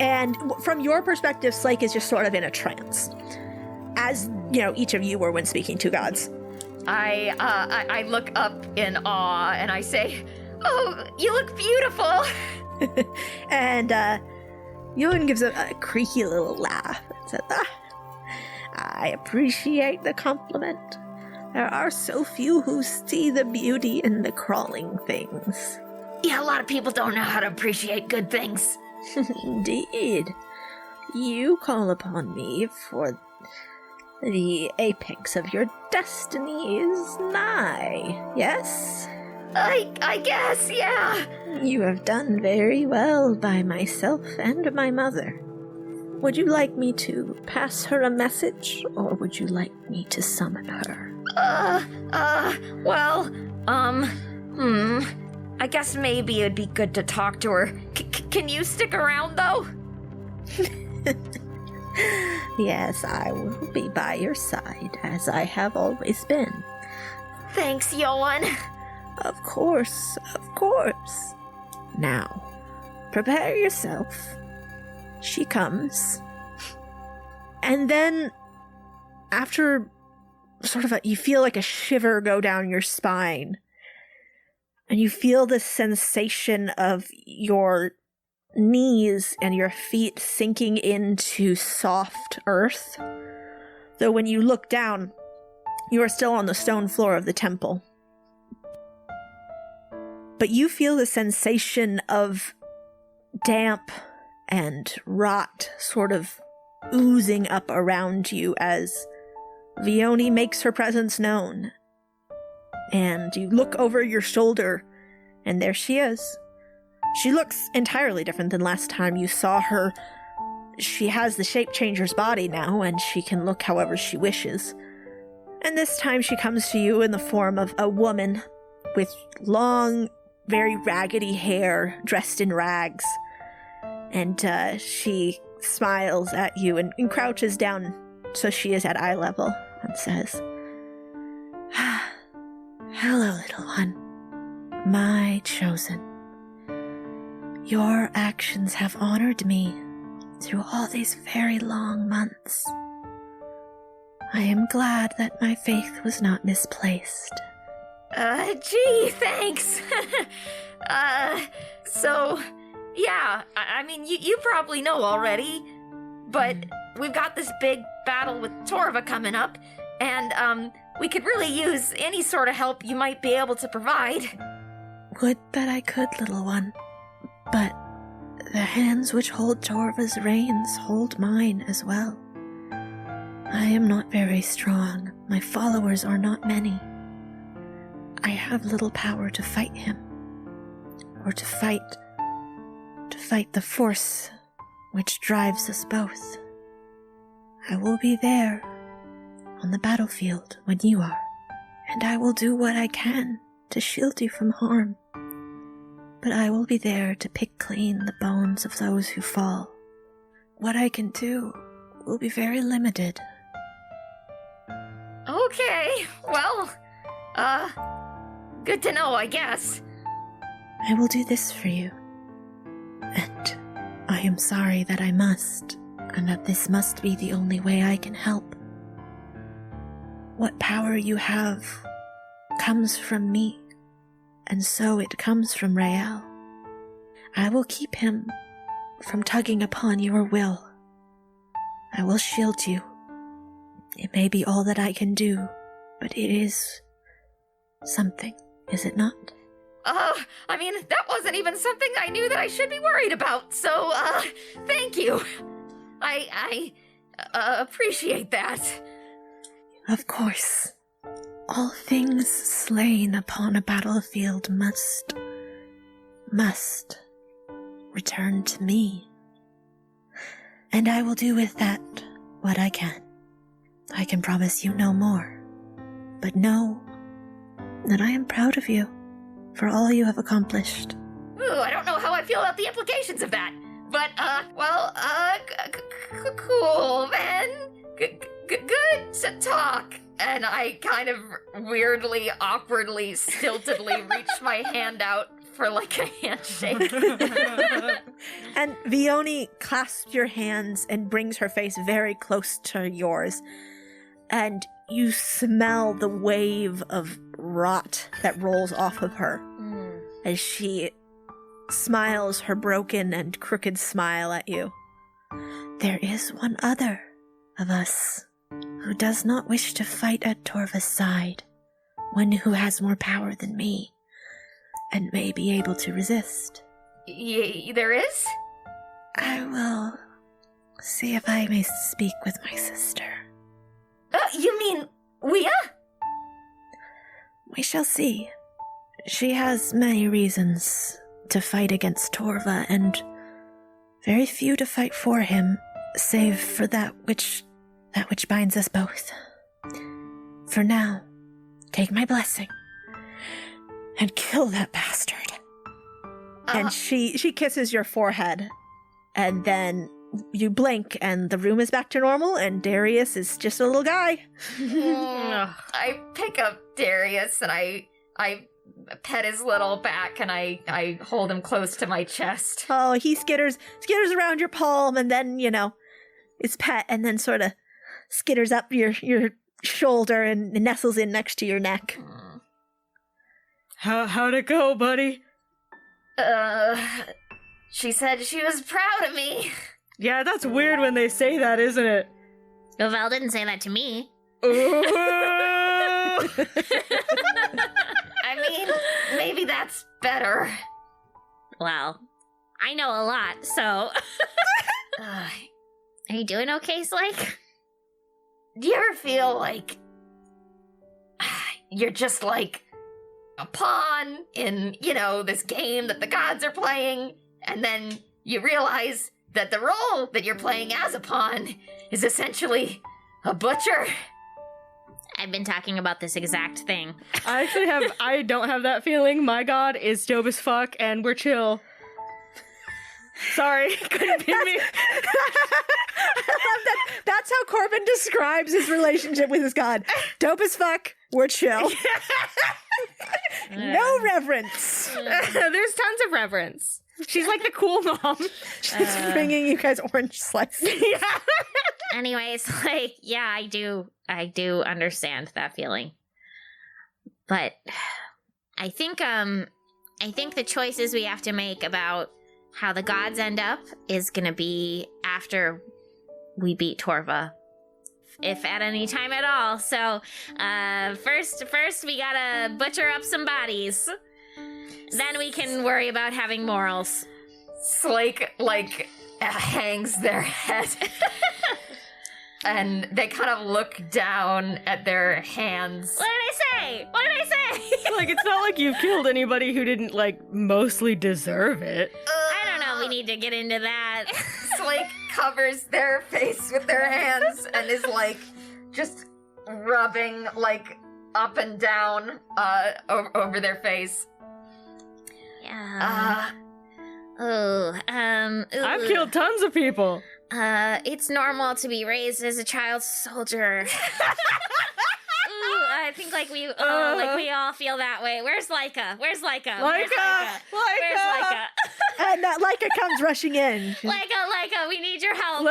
And from your perspective, Slake is just sort of in a trance, as each of you were when speaking to gods. I look up in awe and I say, "Oh, you look beautiful." And Yoan gives a creaky little laugh and says, "I appreciate the compliment. There are so few who see the beauty in the crawling things." Yeah, a lot of people don't know how to appreciate good things. Indeed. You call upon me for the apex of your destiny is nigh, yes? I guess, yeah. You have done very well by myself and my mother. Would you like me to pass her a message, or would you like me to summon her? I guess maybe it'd be good to talk to her. Can you stick around, though? Yes, I will be by your side, as I have always been. Thanks, Yoan. Of course, of course. Now, prepare yourself. She comes. And then, after you feel like a shiver go down your spine, and you feel the sensation of your knees and your feet sinking into soft earth. Though when you look down, you are still on the stone floor of the temple. But you feel the sensation of damp and rot sort of oozing up around you as Vioni makes her presence known. And you look over your shoulder, and there she is. She looks entirely different than last time you saw her. She has the shape changer's body now, and she can look however she wishes. And this time she comes to you in the form of a woman with long, very raggedy hair, dressed in rags. And she smiles at you and crouches down so she is at eye level and says, "Hello, little one. My chosen. Your actions have honored me through all these very long months. I am glad that my faith was not misplaced." Gee, thanks. So, yeah, I mean, you probably know already, but we've got this big battle with Torva coming up, and, we could really use any sort of help you might be able to provide. Would that I could, little one, but the hands which hold Torva's reins hold mine as well. I am not very strong. My followers are not many. I have little power to fight him, or to fight the force which drives us both. I will be there on the battlefield when you are, and I will do what I can to shield you from harm. But I will be there to pick clean the bones of those who fall. What I can do will be very limited. Okay, well, good to know, I guess. I will do this for you. And I am sorry that I must, and that this must be the only way I can help. What power you have comes from me, and so it comes from Rael. I will keep him from tugging upon your will. I will shield you. It may be all that I can do, but it is something, is it not? I mean, that wasn't even something I knew that I should be worried about, so, thank you. I appreciate that. Of course. All things slain upon a battlefield must return to me. And I will do with that what I can. I can promise you no more, but know that I am proud of you for all you have accomplished. Ooh, I don't know how I feel about the implications of that, but, cool, then. Good to talk. And I kind of weirdly, awkwardly, stiltedly reach my hand out for like a handshake. And Vioni clasps your hands and brings her face very close to yours. And you smell the wave of rot that rolls off of her as she smiles her broken and crooked smile at you. There is one other of us who does not wish to fight at Torva's side, one who has more power than me, and may be able to resist. There is? I will see if I may speak with my sister. You mean Wea? We shall see. She has many reasons to fight against Torva, and very few to fight for him, save for that which binds us both. For now, take my blessing and kill that bastard. And she kisses your forehead, and then you blink, and the room is back to normal, and Darius is just a little guy. I pick up Darius, and I pet his little back, and I hold him close to my chest. Oh, he skitters around your palm, and then, it's pet, and then sort of skitters up your shoulder and nestles in next to your neck. How'd it go, buddy? She said she was proud of me. Yeah, that's weird when they say that, isn't it? Novelle didn't say that to me. Ooh. I mean, maybe that's better. Well, I know a lot, so... Are you doing okay, Slake? Do you ever feel like you're just like a pawn in, this game that the gods are playing, and then you realize that the role that you're playing as a pawn is essentially a butcher? I've been talking about this exact thing. I don't have that feeling. My god is dope as fuck, and we're chill. Sorry, couldn't be me. That's how Corbin describes his relationship with his god. Dope as fuck, we're chill. No reverence. There's tons of reverence. She's like the cool mom. She's bringing you guys orange slices. Yeah. Anyways, I do understand that feeling. But I think the choices we have to make about how the gods end up is gonna be after we beat Torva. If at any time at all. So, first we gotta butcher up some bodies. Then we can worry about having morals. Slake, hangs their head. And they kind of look down at their hands. What did I say? It's not like you've killed anybody who didn't, mostly deserve it. I don't know, we need to get into that. Slake covers their face with their hands and is, just rubbing, up and down, over their face. Yeah. I've killed tons of people. It's normal to be raised as a child soldier. I think we all feel that way. Where's Laika? Where's Laika? And Laika comes rushing in. Laika, we need your help.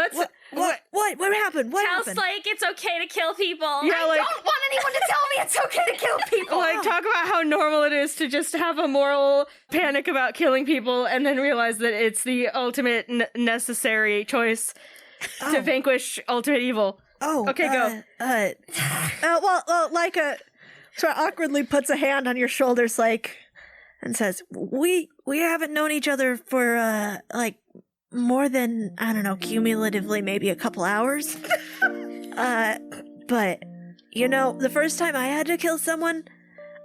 What happened? Tell Slake it's okay to kill people. Yeah, I don't want anyone to tell me it's okay to kill people. Talk about how normal it is to just have a moral panic about killing people and then realize that it's the ultimate necessary choice to vanquish ultimate evil. Oh, okay, go. Laika sort of awkwardly puts a hand on your shoulder, and says, "We haven't known each other for more than, I don't know, cumulatively maybe a couple hours. But the first time I had to kill someone,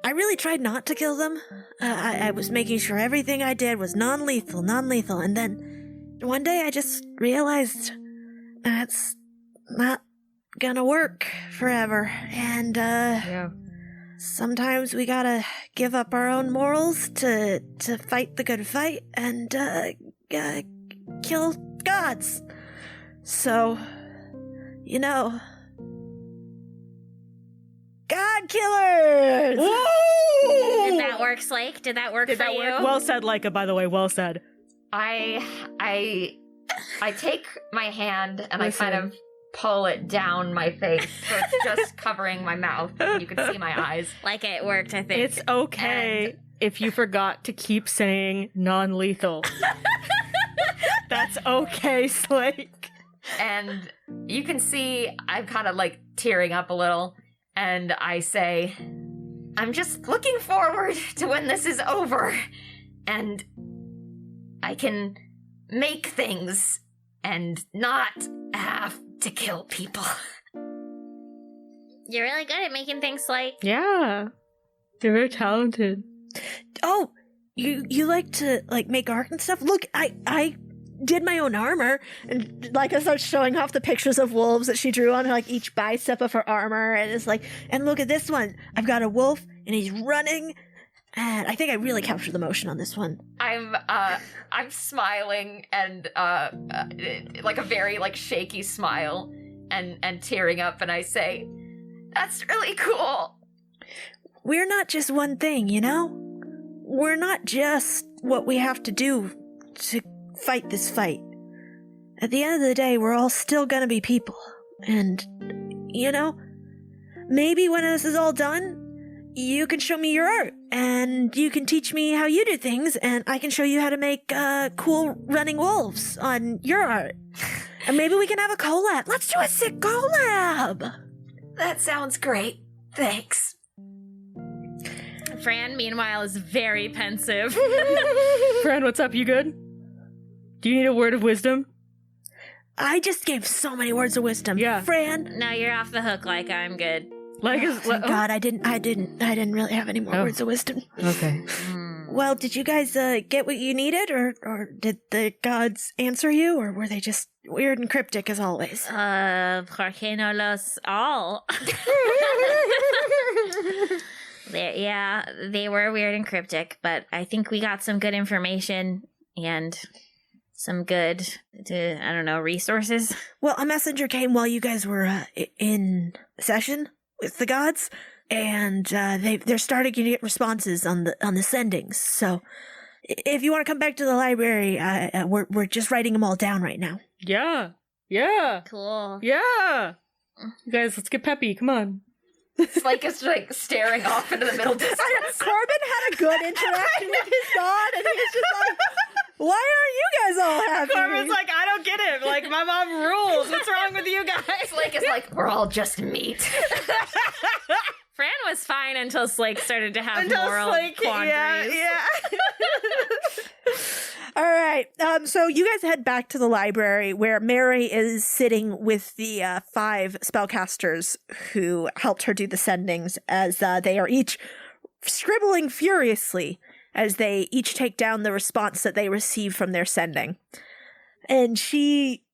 I really tried not to kill them. I was making sure everything I did was non-lethal, and then one day I just realized that's not gonna work forever, and sometimes we gotta give up our own morals to fight the good fight and kill gods. So, God killers! Woo! Did that work, Slake? Did that work for you? Well said, Laika, by the way, well said. I take my hand and I kind of pull it down my face, so it's just covering my mouth. You can see my eyes. It worked, I think. It's okay if you forgot to keep saying non-lethal. That's okay, Slake. And you can see I'm kind of tearing up a little, and I say, I'm just looking forward to when this is over, and I can make things and not have to kill people. You're really good at making things like... Yeah. They're very talented. Oh, you like to like make art and stuff? Look, I did my own armor, and like I start showing off the pictures of wolves that she drew on like each bicep of her armor, and it's like, and look at this one. I've got a wolf, and he's running, and I think I really captured the motion on this one. I'm smiling and like a very like shaky smile and tearing up, and I say, "That's really cool." We're not just one thing, you know? We're not just what we have to do to fight this fight. At the end of the day, we're all still gonna be people. And, you know, maybe when this is all done, you can show me your art, and you can teach me how you do things, and I can show you how to make cool running wolves on your art. And maybe we can have a collab. Let's do a sick collab! That sounds great. Thanks. Fran, meanwhile, is very pensive. Fran, what's up? You good? Do you need a word of wisdom? I just gave so many words of wisdom. Yeah. Fran. No, you're off the hook like I'm good. Like, Thank God, I didn't really have any more words of wisdom. Okay. Well, did you guys get what you needed, or did the gods answer you, or were they just weird and cryptic as always? ¿Por qué no los all? They were weird and cryptic, but I think we got some good information and some good, resources. Well, a messenger came while you guys were in session with the gods, and they're starting to get responses on the sendings. So, if you want to come back to the library, we're just writing them all down right now. Yeah. Cool. Yeah. You guys, let's get peppy. Come on. Slake is like staring off into the middle distance. Corbin had a good interaction with his god, and he was just like, why aren't you guys all happy? Corbin's like, I don't get it. Like, my mom rules. What's wrong with you guys? Slake is like, we're all just meat. Fran was fine until Slake started to have moral quandaries. Yeah. All right. So you guys head back to the library where Mary is sitting with the 5 spellcasters who helped her do the sendings, as they are each scribbling furiously as they each take down the response that they receive from their sending. And she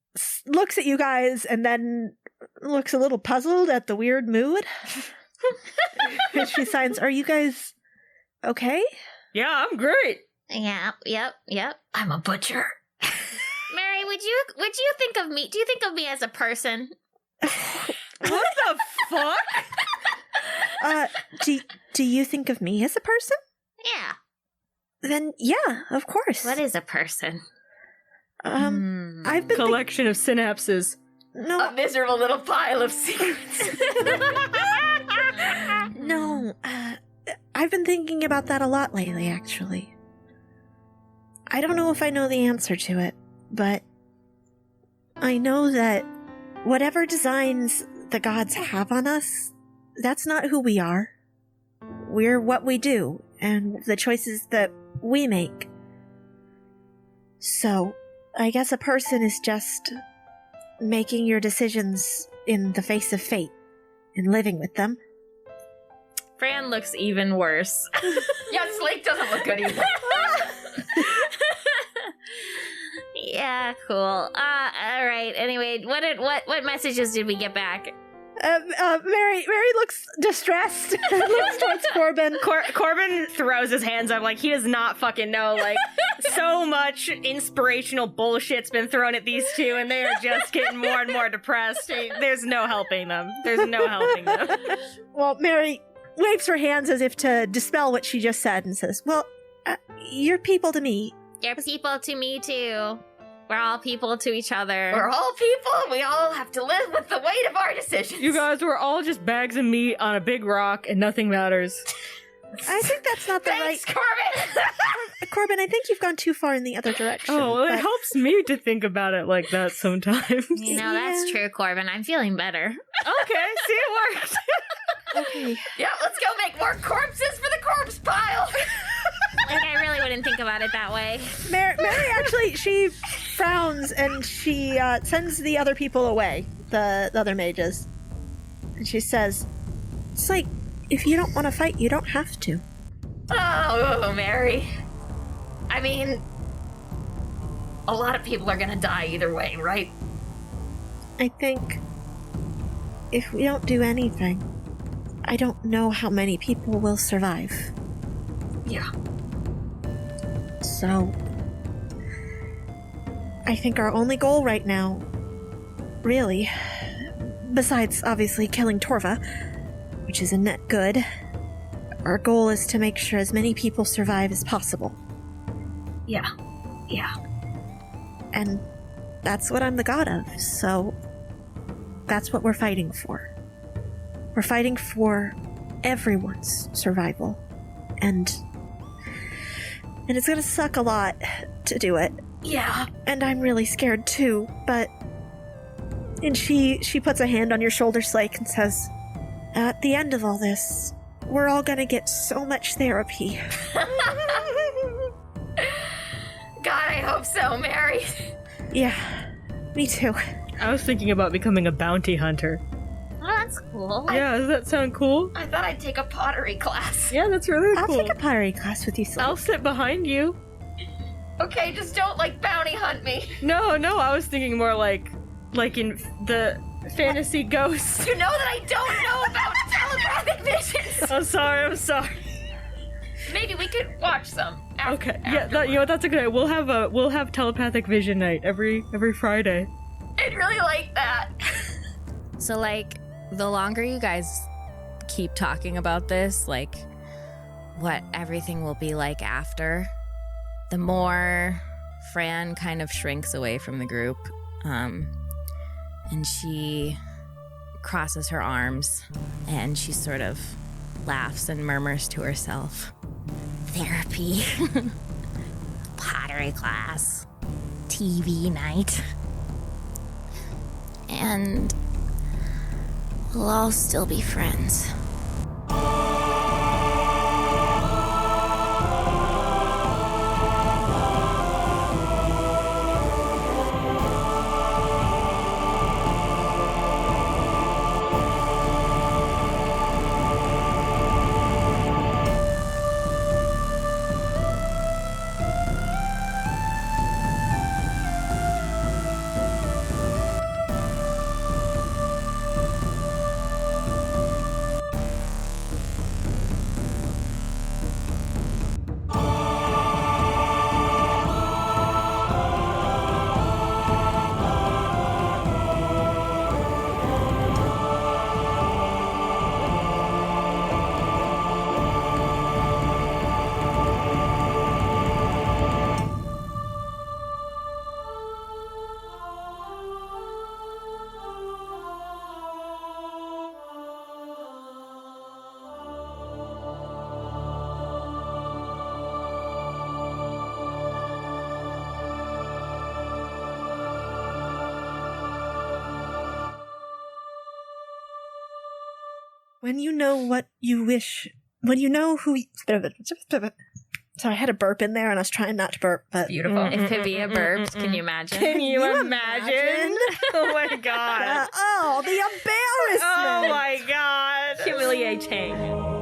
looks at you guys and then looks a little puzzled at the weird mood. And she signs, "Are you guys okay?" Yeah, I'm great. Yeah, yep. I'm a butcher. Mary, would you think of me? Do you think of me as a person? What the fuck? Do you think of me as a person? Yeah. Then yeah, of course. What is a person? I've been Collection of synapses. No, A miserable little pile of secrets. no. I've been thinking about that a lot lately, actually. I don't know if I know the answer to it, but I know that whatever designs the gods have on us, that's not who we are. We're what we do, and the choices that we make. So, I guess a person is just making your decisions in the face of fate and living with them. Fran looks even worse. Yeah, Slake doesn't look good either. Yeah, cool. All right. Anyway, what messages did we get back? Mary looks distressed. Looks towards Corbin. Corbin throws his hands up like he does not fucking know. Like, so much inspirational bullshit's been thrown at these two, and they are just getting more and more depressed. There's no helping them. Well, Mary waves her hands as if to dispel what she just said and says, "Well, you're people to me." You're people to me too. We're all people to each other. We're all people. We all have to live with the weight of our decisions. You guys, we're all just bags of meat on a big rock, and nothing matters. I think that's not the Thanks, right... Corbin. Corbin, I think you've gone too far in the other direction. Oh, well, it but- helps me to think about it like that sometimes. You know, that's true, Corbin. I'm feeling better. Okay, see, it worked. Okay. Yeah, let's go make more corpses for the corpse pile. Like, I really wouldn't think about it that way. Mary actually, she frowns and she sends the other people away, the other mages. And she says, it's like, if you don't want to fight, you don't have to. Oh, Mary. I mean, a lot of people are gonna die either way, right? I think if we don't do anything, I don't know how many people will survive. Yeah. So, I think our only goal right now, really, besides obviously killing Torva, which is a net good, our goal is to make sure as many people survive as possible. Yeah. Yeah. And that's what I'm the god of, so that's what we're fighting for. We're fighting for everyone's survival. And it's gonna suck a lot to do it. Yeah. And I'm really scared too, but... And she puts a hand on your shoulder, Slake, and says, at the end of all this, we're all gonna get so much therapy. God, I hope so, Mary. Yeah, me too. I was thinking about becoming a bounty hunter. Oh, that's cool. Yeah, does that sound cool? I thought I'd take a pottery class. Yeah, that's really I'll cool. take a pottery class with you, Slake. I'll sit behind you. Okay, just don't, bounty hunt me. No, I was thinking more like in the fantasy ghosts. You know that I don't know about telepathic visions. I'm sorry. Maybe we could watch some. Okay, yeah, you know what? That's a good idea. We'll have telepathic vision night every Friday. I'd really like that. So, the longer you guys keep talking about this, what everything will be like after, the more Fran kind of shrinks away from the group. And she crosses her arms and she sort of laughs and murmurs to herself, therapy, pottery class, TV night, and we'll all still be friends. When you know what you wish, when you know who... Sorry, I had a burp in there and I was trying not to burp, but... Beautiful. If Pavilla burps, can you imagine? Can you imagine? Oh my god. the embarrassment! Oh my god. Humiliating.